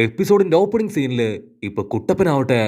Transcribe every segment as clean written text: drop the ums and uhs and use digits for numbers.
എപ്പിസോഡിന്റെ opening സീനില് ഇപ്പൊ കുട്ടപ്പനാവട്ടെ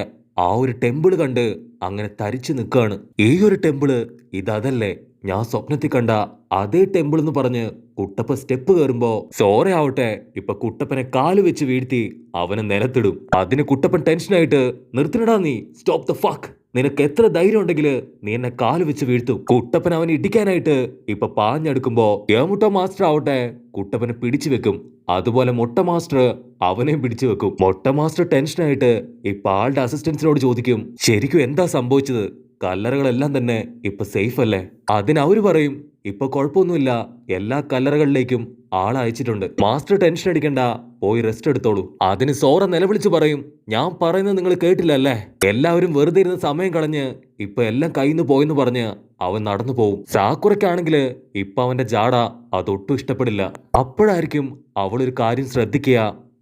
ആ ഒരു ടെമ്പിള് കണ്ട് അങ്ങനെ തരിച്ചു നിൽക്കാണ്. ഈ ഒരു ടെമ്പിള് ഇതല്ലേ ഞാൻ സ്വപ്നത്തിൽ കണ്ട അതേ ടെമ്പിൾ എന്ന് പറഞ്ഞ് കുട്ടപ്പ സ്റ്റെപ്പ് കയറുമ്പോ സോറയാവട്ടെ ഇപ്പൊ കുട്ടപ്പനെ കാല് വെച്ച് വീഴ്ത്തി അവനെ നിലത്തിടും. അതിന് കുട്ടപ്പൻ ടെൻഷനായിട്ട് നിർത്തിനടാ നീ, സ്റ്റോപ്പ് ദ ഫക്ക്, നിനക്ക് എത്ര ധൈര്യം ഉണ്ടെങ്കിൽ നീ എന്നെ കാല് വെച്ച് വീഴ്ത്തും. കുട്ടപ്പൻ അവനെ ഇടിക്കാനായിട്ട് ഇപ്പൊ പാഞ്ഞെടുക്കുമ്പോ ഏമുട്ട മാസ്റ്റർ ആവട്ടെ കുട്ടപ്പനെ പിടിച്ചു വെക്കും. അതുപോലെ മൊട്ട മാസ്റ്റർ അവനെയും പിടിച്ചു വെക്കും. മൊട്ട മാസ്റ്റർ ടെൻഷനായിട്ട് ഇപ്പൊ ആളുടെ അസിസ്റ്റൻസിനോട് ചോദിക്കും, ശരിക്കും എന്താ സംഭവിച്ചത്, കല്ലറകളെല്ലാം തന്നെ ഇപ്പൊ സേഫ് അല്ലേ? അതിന് അവര് പറയും, ഇപ്പൊ കുഴപ്പമൊന്നുമില്ല, എല്ലാ കല്ലറകളിലേക്കും ആളെ അയച്ചിട്ടുണ്ട്, മാസ്റ്റർ ടെൻഷൻ അടിക്കണ്ട, പോയി റെസ്റ്റ് എടുത്തോളൂ. അതിന് സോറ നിലവിളിച്ച് പറയും, ഞാൻ പറയുന്നത് നിങ്ങൾ കേട്ടില്ലല്ലേ, എല്ലാവരും വെറുതെ ഇരുന്ന് സമയം കളഞ്ഞ് ഇപ്പൊ എല്ലാം കയ്യിന്ന് പോയെന്ന് പറഞ്ഞ് അവൻ നടന്നു പോവും. സാക്കുറയ്ക്കാണെങ്കില് ഇപ്പൊ അവന്റെ ജാട അതൊട്ടും ഇഷ്ടപ്പെടില്ല. അപ്പോഴായിരിക്കും അവളൊരു കാര്യം ശ്രദ്ധിക്കുക,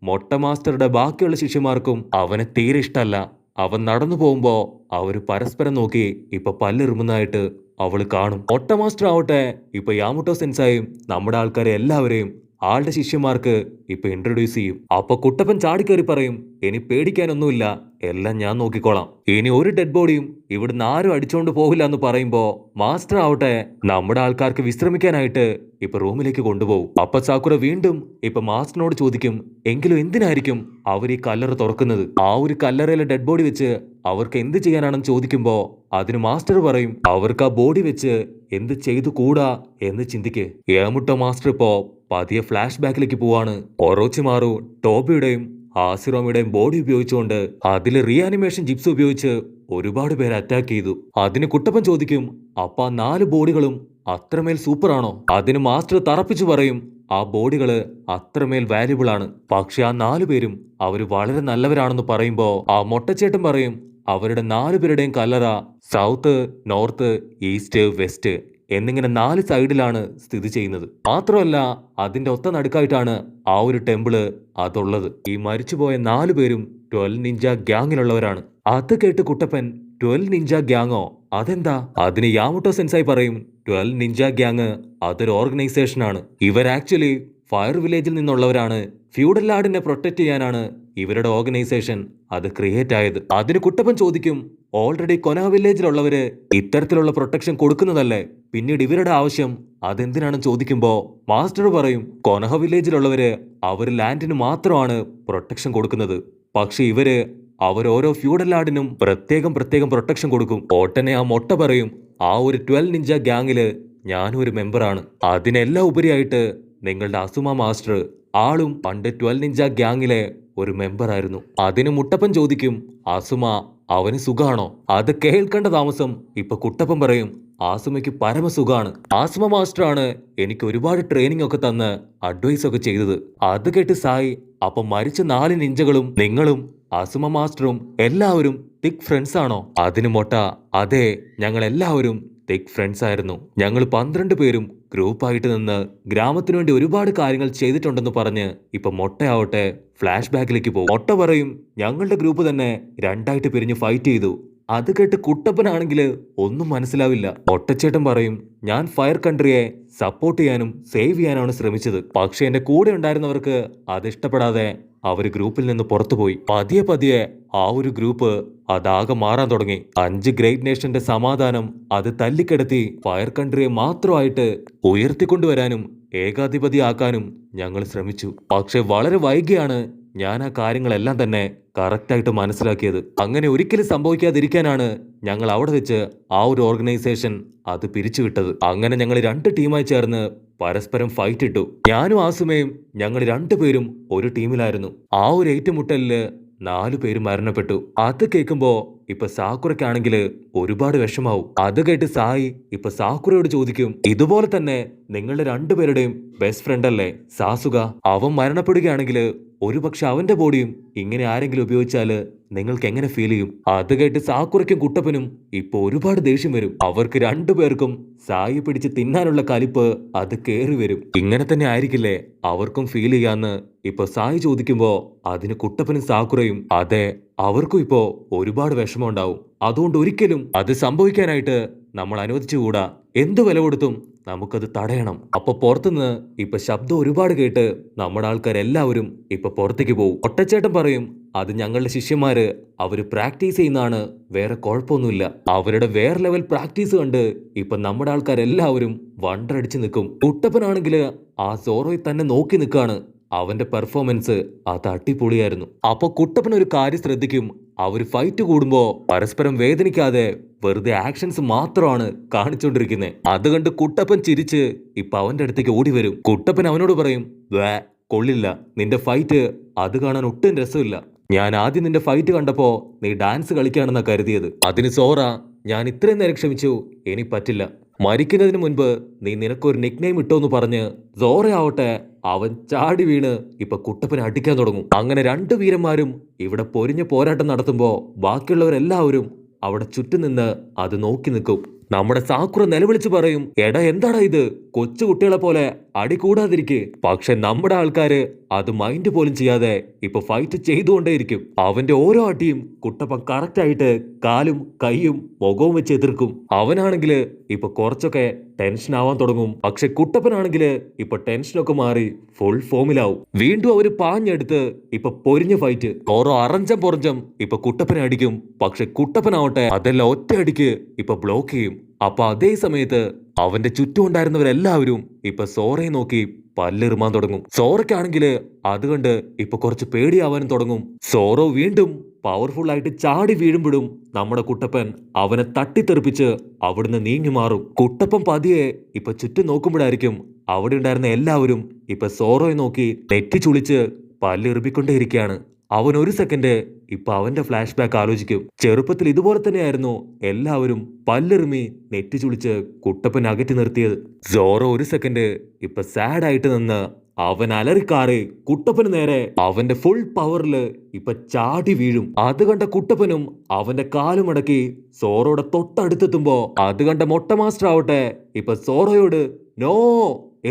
മൊട്ട മാസ്റ്ററുടെ ബാക്കിയുള്ള ശിഷ്യന്മാർക്കും അവനെ തീരെ ഇഷ്ടമല്ല. അവൻ നടന്നു പോകുമ്പോ അവര് പരസ്പരം നോക്കി ഇപ്പൊ പല്ലിറുമുന്നതായിട്ട് അവള് കാണും. മൊട്ട മാസ്റ്റർ ആവട്ടെ ഇപ്പൊ യാമുട്ടോ സെൻസായും നമ്മുടെ ആൾക്കാരെ എല്ലാവരെയും ആളുടെ ശിഷ്യന്മാർക്ക് ഇപ്പൊ ഇൻട്രൊഡ്യൂസ് ചെയ്യും. അപ്പൊ കുട്ടപ്പൻ ചാടിക്കേറി പറയും, ഇനി പേടിക്കാനൊന്നുമില്ല, എല്ലാം ഞാൻ നോക്കിക്കോളാം, ഇനി ഒരു ഡെഡ് ബോഡിയും ഇവിടുന്ന് ആരും അടിച്ചോണ്ട് പോകില്ല എന്ന് പറയുമ്പോ മാസ്റ്റർ ആവട്ടെ നമ്മുടെ ആൾക്കാർക്ക് വിശ്രമിക്കാനായിട്ട് ഇപ്പൊ റൂമിലേക്ക് കൊണ്ടുപോകും. അപ്പൊ സാക്കുറ വീണ്ടും ഇപ്പൊ മാസ്റ്ററിനോട് ചോദിക്കും, എങ്കിലും എന്തിനായിരിക്കും അവർ ഈ കല്ലറ തുറക്കുന്നത്, ആ ഒരു കല്ലറയിലെ ഡെഡ് ബോഡി വെച്ച് അവർക്ക് എന്ത് ചെയ്യാനാണെന്ന് ചോദിക്കുമ്പോ അതിന് മാസ്റ്റർ പറയും, അവർക്ക് ആ ബോഡി വെച്ച് എന്ത് ചെയ്തു കൂടാ എന്ന് ചിന്തിക്ക്. ഏമുട്ട മാസ്റ്റർ ഇപ്പോ പതിയെ ഫ്ലാഷ് ബാക്കിലേക്ക് പോവാണ്. ഒറോച്ചിമാറു ടോബിയുടെയും ആസിറോമിയുടെയും ബോഡി ഉപയോഗിച്ചുകൊണ്ട് അതിൽ റീആനിമേഷൻ ജിപ്സ് ഉപയോഗിച്ച് ഒരുപാട് പേരെ അറ്റാക്ക് ചെയ്തു. അതിന് കുട്ടപ്പൻ ചോദിക്കും, അപ്പൊ ആ 4 ബോഡികളും അത്രമേൽ സൂപ്പറാണോ? അതിന് മാസ്റ്റർ തറപ്പിച്ചു പറയും, ആ ബോഡികള് അത്രമേൽ വാല്യുബിൾ ആണ്, പക്ഷെ ആ 4 പേരും അവര് വളരെ നല്ലവരാണെന്ന് പറയുമ്പോ ആ മൊട്ടച്ചേട്ടൻ പറയും, അവരുടെ 4 പേരുടെയും കല്ലറ സൗത്ത്, നോർത്ത്, ഈസ്റ്റ്, വെസ്റ്റ് എന്നിങ്ങനെ 4 സൈഡിലാണ് സ്ഥിതി ചെയ്യുന്നത്. മാത്രമല്ല അതിന്റെ ഒത്ത നടുക്കായിട്ടാണ് ആ ഒരു ടെമ്പിള് അതുള്ളത്. ഈ മരിച്ചുപോയ 4 പേരും 12 നിഞ്ച ഗ്യാങ്ങിലുള്ളവരാണ്. അത് കേട്ട് കുട്ടപ്പൻ, 12 നിഞ്ച ഗ്യാങ്ങോ, അതെന്താ? അതിന് യാമുട്ടോ സെൻസായി പറയും, 12 നിഞ്ച ഗ്യാങ് അതൊരു ഓർഗനൈസേഷൻ ആണ്, ഇവർ ആക്ച്വലി ഫയർ വില്ലേജിൽ നിന്നുള്ളവരാണ്, ഫ്യൂഡൽ ലാർഡിനെ പ്രൊട്ടക്ട് ചെയ്യാനാണ് ഇവരുടെ ഓർഗനൈസേഷൻ അത് ക്രിയേറ്റ് ആയത്. അതിന് കുട്ടപ്പൻ ചോദിക്കും, ഓൾറെഡി കൊന വില്ലേജിലുള്ളവര് ഇത്തരത്തിലുള്ള പ്രൊട്ടക്ഷൻ കൊടുക്കുന്നതല്ലേ, പിന്നീട് ഇവരുടെ ആവശ്യം അതെന്തിനാണെന്ന് ചോദിക്കുമ്പോ മാസ്റ്റർ പറയും, കൊനഹ വില്ലേജിലുള്ളവര് അവര് ലാൻഡിന് മാത്രമാണ് പ്രൊട്ടക്ഷൻ കൊടുക്കുന്നത്, പക്ഷെ ഇവര് അവരോരോ ഫ്യൂഡൽ ലാർഡിനും പ്രത്യേകം പ്രൊട്ടക്ഷൻ കൊടുക്കും. ഓട്ടനെ ആ മൊട്ട പറയും, ആ ഒരു 12 നിഞ്ച ഗ്യാങ്ങില് ഞാനും ഒരു മെമ്പറാണ്, അതിനെല്ലാം ഉപരിയായിട്ട് നിങ്ങളുടെ അസുമ മാസ്റ്റർ ആളും പണ്ട് 12 നിഞ്ച ഗ്യാങ്ങിലെ ഒരു മെമ്പർ ആയിരുന്നു. അതിന് മുട്ടപ്പൻ ചോദിക്കും, അസുമ അവന് സുഖാണോ? അത് കേൾക്കേണ്ട താമസം ഇപ്പൊ കുട്ടപ്പൻ പറയും, ആസുമയ്ക്ക് പരമസുഖാണ്, ആസുമ മാസ്റ്റർ ആണ് എനിക്ക് ഒരുപാട് ട്രെയിനിങ് ഒക്കെ തന്ന് അഡ്വൈസ് ഒക്കെ ചെയ്തത്. അത് കേട്ട് സായി, അപ്പൊ മരിച്ച 4 നിഞ്ചകളും നിങ്ങളും അസുമ മാസ്റ്ററും എല്ലാവരും തിക് ഫ്രണ്ട്സ് ആണോ? അതിന് മൊട്ട, അതെ, ഞങ്ങൾ എല്ലാവരും തിക് ഫ്രണ്ട്സ് ആയിരുന്നു, ഞങ്ങൾ 12 പേരും ഗ്രൂപ്പായിട്ട് നിന്ന് ഗ്രാമത്തിനു വേണ്ടി ഒരുപാട് കാര്യങ്ങൾ ചെയ്തിട്ടുണ്ടെന്ന് പറഞ്ഞ് ഇപ്പൊ മൊട്ടയാവട്ടെ ഫ്ലാഷ് ബാക്കിലേക്ക് പോകും. മൊട്ട പറയും, ഞങ്ങളുടെ ഗ്രൂപ്പ് തന്നെ 2ആയിട്ട് പിരിഞ്ഞ് ഫൈറ്റ് ചെയ്തു. അത് കേട്ട് കുട്ടപ്പനാണെങ്കിൽ ഒന്നും മനസ്സിലാവില്ല. ഒട്ടച്ചേട്ടൻ പറയും, ഞാൻ ഫയർ കൺട്രിയെ സപ്പോർട്ട് ചെയ്യാനും സേവ് ചെയ്യാനാണ് ശ്രമിച്ചത്, പക്ഷെ എന്റെ കൂടെ ഉണ്ടായിരുന്നവർക്ക് അത് ഇഷ്ടപ്പെടാതെ അവര് ഗ്രൂപ്പിൽ നിന്ന് പുറത്തുപോയി. പതിയെ ആ ഒരു ഗ്രൂപ്പ് അതാകെ മാറാൻ തുടങ്ങി. 5 ഗ്രേറ്റ് നേഷന്റെ സമാധാനം അത് തല്ലിക്കെടുത്തി ഫയർ കൺട്രിയെ മാത്രമായിട്ട് ഉയർത്തിക്കൊണ്ടുവരാനും ഏകാധിപതിയാക്കാനും ഞങ്ങൾ ശ്രമിച്ചു. പക്ഷെ വളരെ വൈകിയാണ് ഞാൻ ആ കാര്യങ്ങളെല്ലാം തന്നെ കറക്റ്റായിട്ട് മനസ്സിലാക്കിയത്. അങ്ങനെ ഒരിക്കലും സംഭവിക്കാതിരിക്കാനാണ് ഞങ്ങൾ അവിടെ വെച്ച് ആ ഒരു ഓർഗനൈസേഷൻ അത് പിരിച്ചുവിട്ടത്. അങ്ങനെ ഞങ്ങൾ 2 ടീമായി ചേർന്ന് പരസ്പരം ഫൈറ്റ് ഇട്ടു. ഞാനും ആസുമയും ഞങ്ങൾ 2 പേരും ഒരു ടീമിലായിരുന്നു. ആ ഒരു ഏറ്റുമുട്ടലില് 4 പേര് മരണപ്പെട്ടു. അത് കേൾക്കുമ്പോ ഇപ്പൊ സാക്കുറയ്ക്കാണെങ്കില് ഒരുപാട് വിഷമാവും. അത് കേട്ട് സായി ഇപ്പൊ സാക്കുറയോട് ചോദിക്കും, ഇതുപോലെ തന്നെ നിങ്ങളുടെ 2 പേരുടെയും ബെസ്റ്റ് ഫ്രണ്ട് അല്ലേ സാസുക, അവൻ മരണപ്പെടുകയാണെങ്കിൽ ഒരുപക്ഷെ അവന്റെ ബോഡിയും ഇങ്ങനെ ആരെങ്കിലും ഉപയോഗിച്ചാല് നിങ്ങൾക്ക് എങ്ങനെ ഫീൽ ചെയ്യും? അത് കേട്ട് സാക്കുറയ്ക്കും കുട്ടപ്പനും ഇപ്പൊ ഒരുപാട് ദേഷ്യം വരും. അവർക്ക് 2 പേർക്കും സായി പിടിച്ച് തിന്നാനുള്ള കലിപ്പ് അത് കേറി വരും. ഇങ്ങനെ തന്നെ ആയിരിക്കില്ലേ അവർക്കും ഫീൽ ചെയ്യാന്ന് ഇപ്പൊ സായി ചോദിക്കുമ്പോ അതിന് കുട്ടപ്പനും സാക്കുറയും, അതെ, അവർക്കും ഇപ്പോ ഒരുപാട് വിഷമം ഉണ്ടാവും, അതുകൊണ്ട് ഒരിക്കലും അത് സംഭവിക്കാനായിട്ട് നമ്മൾ അനുവദിച്ചുകൂടാ എന്ത് വില കൊടുത്തും നമുക്കത് തടയണം. അപ്പൊ പുറത്തുനിന്ന് ഇപ്പൊ ശബ്ദം ഒരുപാട് കേട്ട് നമ്മുടെ ആൾക്കാരെല്ലാവരും ഇപ്പൊ പുറത്തേക്ക് പോകും. ഒട്ടച്ചേട്ടൻ പറയും, അത് ഞങ്ങളുടെ ശിഷ്യന്മാര് അവര് പ്രാക്ടീസ് ചെയ്യുന്നതാണ്, വേറെ കുഴപ്പമൊന്നുമില്ല. അവരുടെ വേറെ ലെവൽ പ്രാക്ടീസ് കണ്ട് ഇപ്പൊ നമ്മുടെ ആൾക്കാരെല്ലാവരും വണ്ടടിച്ച് നിൽക്കും. കുട്ടപ്പനാണെങ്കില് ആ സോറോയെ തന്നെ നോക്കി നിൽക്കാണ്. അവന്റെ പെർഫോമൻസ് അത് അടിപൊളിയായിരുന്നു. അപ്പൊ കുട്ടപ്പൻ ഒരു കാര്യം ശ്രദ്ധിക്കും, അവര് ഫൈറ്റ് കൂടുമ്പോ പരസ്പരം വേദനിക്കാതെ വെറുതെ ആക്ഷൻസ് മാത്രമാണ് കാണിച്ചുകൊണ്ടിരിക്കുന്നത്. അത് കണ്ട് കുട്ടപ്പൻ ചിരിച്ച് ഇപ്പൊ അവന്റെ അടുത്തേക്ക് ഓടി വരും. കുട്ടപ്പൻ അവനോട് പറയും, വേ കൊള്ളില്ല, നിന്റെ ഫൈറ്റ് അത് കാണാൻ ഒട്ടും രസമില്ല. ഞാൻ ആദ്യം നിന്റെ ഫൈറ്റ് കണ്ടപ്പോ നീ ഡാൻസ് കളിക്കുകയാണെന്നാ കരുതിയത്. അതിന് സോറ, ഞാൻ ഇത്രയും നേരം ക്ഷമിച്ചു, ഇനി പറ്റില്ല. മരിക്കുന്നതിന് മുൻപ് നീ നിനക്കൊരു നിക് നെയിം ഇട്ടോന്ന് പറഞ്ഞ് സോറയാവട്ടെ അവൻ ചാടി വീണ് ഇപ്പൊ കുട്ടപ്പനെ അടിക്കാൻ തുടങ്ങും. അങ്ങനെ രണ്ടു വീരന്മാരും ഇവിടെ പൊരിഞ്ഞ പോരാട്ടം നടത്തുമ്പോ ബാക്കിയുള്ളവരെല്ലാവരും അവിടെ ചുറ്റും നിന്ന് അത് നോക്കി നിൽക്കും. നമ്മുടെ സാക്കുറ നിലവിളിച്ച് പറയും, എടാ എന്താടാ ഇത്, കൊച്ചു കുട്ടികളെ പോലെ അടി കൂടാതിരിക്കെ. പക്ഷെ നമ്മുടെ ആൾക്കാര് അത് മൈൻഡ് പോലും ചെയ്യാതെ ഇപ്പൊ ഫൈറ്റ് ചെയ്തുകൊണ്ടേയിരിക്കും. അവന്റെ ഓരോ അടിയും കുട്ടപ്പൻ കറക്റ്റ് ആയിട്ട് കാലും കൈയും മുഖവും വെച്ച് എതിർക്കും. അവനാണെങ്കില് ഇപ്പൊ കുറച്ചൊക്കെ ടെൻഷൻ ആവാൻ തുടങ്ങും. പക്ഷെ കുട്ടപ്പനാണെങ്കില് ഇപ്പൊ ടെൻഷനൊക്കെ മാറി ഫുൾ ഫോമിലാവും. വീണ്ടും അവര് പാഞ്ഞെടുത്ത് ഇപ്പൊ പൊരിഞ്ഞ ഫൈറ്റ്. ഓരോ അറഞ്ചം പൊറഞ്ചം ഇപ്പൊ കുട്ടപ്പനെ അടിക്കും. പക്ഷെ കുട്ടപ്പനാവട്ടെ അതെല്ലാം ഒറ്റ അടിക്ക് ഇപ്പൊ ബ്ലോക്ക് ചെയ്യും. അപ്പൊ അതേ സമയത്ത് അവന്റെ ചുറ്റും ഉണ്ടായിരുന്നവരെല്ലാവരും ഇപ്പൊ സോറയെ നോക്കി പല്ലെറുമാൻ തുടങ്ങും. സോറയ്ക്കാണെങ്കില് അത് കണ്ട് ഇപ്പൊ കുറച്ച് പേടിയാവാനും തുടങ്ങും. സോറോ വീണ്ടും പവർഫുൾ ആയിട്ട് ചാടി വീഴുമ്പോഴും നമ്മുടെ കുട്ടപ്പൻ അവനെ തട്ടിത്തെറിപ്പിച്ച് അവിടുന്ന് നീങ്ങി മാറും. കുട്ടപ്പൻ പതിയെ ഇപ്പൊ ചുറ്റും നോക്കുമ്പോഴായിരിക്കും അവിടെ ഉണ്ടായിരുന്ന എല്ലാവരും ഇപ്പൊ സോറോയെ നോക്കി നെറ്റി ചുളിച്ച് പല്ലെറിപ്പിക്കൊണ്ടേയിരിക്കുകയാണ്. അവൻ ഒരു സെക്കൻഡ് ഇപ്പൊ അവന്റെ ഫ്ലാഷ് ബാക്ക് ആലോചിക്കും. ചെറുപ്പത്തിൽ ഇതുപോലെ തന്നെയായിരുന്നു എല്ലാവരും പല്ലെറിമി നെറ്റി ചുളിച്ച് കുട്ടപ്പൻ അകറ്റി നിർത്തിയത്. സോറോ ഒരു സെക്കൻഡ് ഇപ്പൊ സാഡ് ആയിട്ട് നിന്ന് അവൻ അലറിക്കാറി കുട്ടപ്പന് നേരെ അവന്റെ ഫുൾ പവറില് ഇപ്പൊ ചാടി വീഴും. അത് കണ്ട കുട്ടപ്പനും അവന്റെ കാലുമടക്കി സോറോയുടെ തൊട്ടടുത്തെത്തുമ്പോ അത് കണ്ട മൊട്ട മാസ്റ്റർ ആവട്ടെ ഇപ്പൊ സോറോയോട് നോ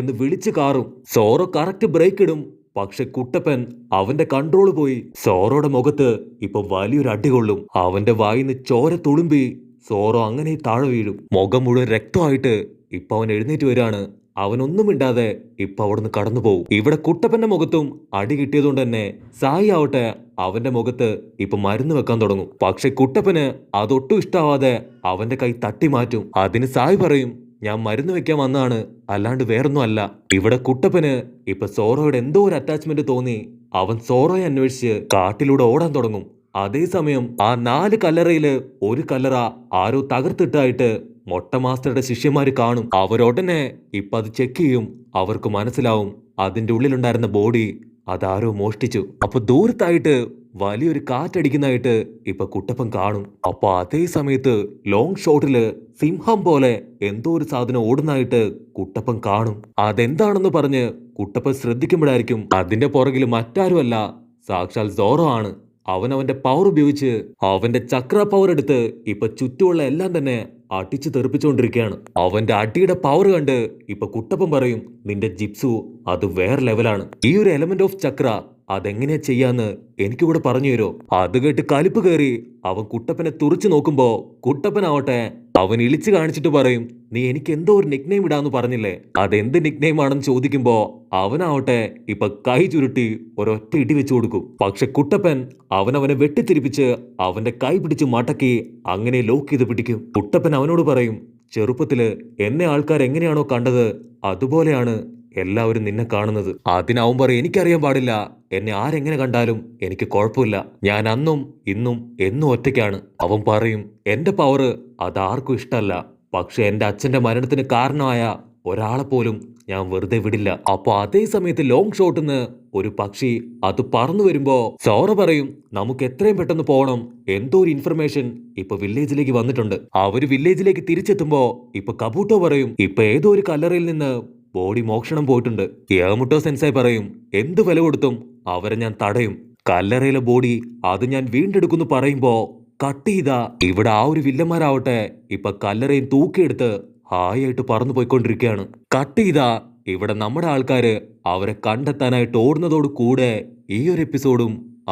എന്ന് വിളിച്ചു കാറും. സോറോ കറക്റ്റ് ബ്രേക്ക് ഇടും. പക്ഷെ കുട്ടപ്പൻ അവന്റെ കൺട്രോൾ പോയി സോറോയുടെ മുഖത്ത് ഇപ്പൊ വലിയൊരു അടി കൊള്ളും. അവന്റെ വായിന്ന് ചോര തുളുമ്പി സോറോ അങ്ങനെ താഴെ വീഴും. മുഖം മുഴുവൻ രക്തമായിട്ട് ഇപ്പൊ അവൻ എഴുന്നേറ്റ് വരാണ്. അവനൊന്നും മിണ്ടാതെ ഇപ്പൊ അവിടുന്ന് കടന്നു പോകും. ഇവിടെ കുട്ടപ്പന്റെ മുഖത്തും അടി കിട്ടിയതുകൊണ്ട് തന്നെ സായി ആവട്ടെ അവന്റെ മുഖത്ത് ഇപ്പൊ മരുന്ന് വെക്കാൻ തുടങ്ങും. പക്ഷെ കുട്ടപ്പന് അതൊട്ടും ഇഷ്ടാവാതെ അവന്റെ കൈ തട്ടി മാറ്റും. അതിന് സായി പറയും, ഞാൻ മരുന്ന് വെക്കാൻ വന്നതാണ്, അല്ലാണ്ട് വേറൊന്നും അല്ല. ഇവിടെ കുട്ടപ്പന് ഇപ്പൊ സോറോയുടെ എന്തോ ഒരു അറ്റാച്ച്മെന്റ് തോന്നി അവൻ സോറോയെ അന്വേഷിച്ച് കാട്ടിലൂടെ ഓടാൻ തുടങ്ങും. അതേസമയം ആ 4 കല്ലറയില് ഒരു കല്ലറ ആരോ തകർത്തിട്ടായിട്ട് മൊട്ട മാസ്റ്ററുടെ ശിഷ്യന്മാര് കാണും. അവരുടനെ ഇപ്പൊ അത് ചെക്ക് ചെയ്യും. അവർക്ക് മനസ്സിലാവും അതിന്റെ ഉള്ളിലുണ്ടായിരുന്ന ബോഡി അതാരോ മോഷ്ടിച്ചു. അപ്പൊ ദൂരത്തായിട്ട് വലിയൊരു കാറ്റടിക്കുന്നതായിട്ട് ഇപ്പൊ കുട്ടപ്പൻ കാണും. അപ്പൊ അതേ സമയത്ത് ലോങ് ഷോട്ടില് സിംഹം പോലെ എന്തോ ഒരു സാധനം ഓടുന്നതായിട്ട് കുട്ടപ്പൻ കാണും. അതെന്താണെന്ന് പറഞ്ഞ് കുട്ടപ്പൻ ശ്രദ്ധിക്കുമ്പോഴായിരിക്കും അതിന്റെ പുറകിൽ മറ്റാരുമല്ല, സാക്ഷാൽ സോറോ ആണ്. അവന്റെ പവർ ഉപയോഗിച്ച് അവന്റെ ചക്ര പവർ എടുത്ത് ഇപ്പൊ ചുറ്റുമുള്ള എല്ലാം തന്നെ അടിച്ചു തെറിപ്പിച്ചുകൊണ്ടിരിക്കുകയാണ്. അവന്റെ അടിയുടെ പവർ കണ്ട് ഇപ്പൊ കുട്ടപ്പൻ പറയും, നിന്റെ ജിപ്സു അത് വേറെ ലെവലാണ്. ഈ ഒരു എലമെന്റ് ഓഫ് ചക്ര അതെങ്ങനെയാ ചെയ്യാന്ന് എനിക്കൂടെ പറഞ്ഞു തരോ? അത് കേട്ട് കലിപ്പ് കയറി അവൻ കുട്ടപ്പനെ തുറച്ചു നോക്കുമ്പോ കുട്ടപ്പനാവട്ടെ അവൻ ഇളിച്ചു കാണിച്ചിട്ട് പറയും, നീ എനിക്ക് എന്തോ ഒരു നിക് നെയിം ഇടാന്ന് പറഞ്ഞില്ലേ, അതെന്ത് നിക് നെയിം ആണെന്ന് ചോദിക്കുമ്പോ അവനാവട്ടെ ഇപ്പൊ കൈ ചുരുട്ടി ഒരൊറ്റ ഇടി വെച്ചു കൊടുക്കും. പക്ഷെ കുട്ടപ്പൻ അവനെ വെട്ടിത്തിരിപ്പിച്ച് അവന്റെ കൈ പിടിച്ച് മടക്കി അങ്ങനെ ലോക്ക് ചെയ്ത് പിടിക്കും. കുട്ടപ്പൻ അവനോട് പറയും, ചെറുപ്പത്തില് എന്നെ ആൾക്കാർ എങ്ങനെയാണോ കണ്ടത് അതുപോലെയാണ് എല്ലാവരും നിന്നെ കാണുന്നത്. അതിനാവും പറയും, എനിക്കറിയാൻ പാടില്ല, എന്നെ ആരെങ്ങനെ കണ്ടാലും എനിക്ക് കുഴപ്പമില്ല, ഞാൻ അന്നും ഇന്നും എന്നും ഒറ്റയ്ക്കാണ്. അവൻ പറയും, എന്റെ പവർ അതാർക്കും ഇഷ്ടമല്ല, പക്ഷെ എന്റെ അച്ഛന്റെ മരണത്തിന് കാരണമായ ഒരാളെ പോലും ഞാൻ വെറുതെ വിടില്ല. അപ്പൊ അതേ സമയത്ത് ലോങ് ഷോട്ടിന്ന് ഒരു പക്ഷി അത് പറന്നു വരുമ്പോ സോറ പറയും, നമുക്ക് എത്രയും പെട്ടെന്ന് പോകണം, എന്തോ ഒരു ഇൻഫർമേഷൻ ഇപ്പൊ വില്ലേജിലേക്ക് വന്നിട്ടുണ്ട്. അവര് വില്ലേജിലേക്ക് തിരിച്ചെത്തുമ്പോ ഇപ്പൊ കബൂട്ടോ പറയും, ഇപ്പൊ ഏതോ ഒരു കല്ലറയിൽ നിന്ന് ബോഡി മോഷണം പോയിട്ടുണ്ട്. യാമുട്ടോ സെൻസായി പറയും, എന്ത് വില കൊടുത്തും അവരെ ഞാൻ തടയും. കല്ലറയിലെ ബോഡി അത് ഞാൻ വീണ്ടെടുക്കുന്നു പറയുമ്പോ കട്ട് ചെയ്താ ഇവിടെ ആ ഒരു വില്ലന്മാരാവട്ടെ ഇപ്പൊ കല്ലറയും തൂക്കിയെടുത്ത് ഹായായിട്ട് പറന്നു പോയിക്കൊണ്ടിരിക്കുകയാണ്. കട്ട് ചെയ്താ ഇവിടെ നമ്മുടെ ആൾക്കാര് അവരെ കണ്ടെത്താനായിട്ട് ഓടുന്നതോട് കൂടെ ഈ ഒരു എപ്പിസോഡും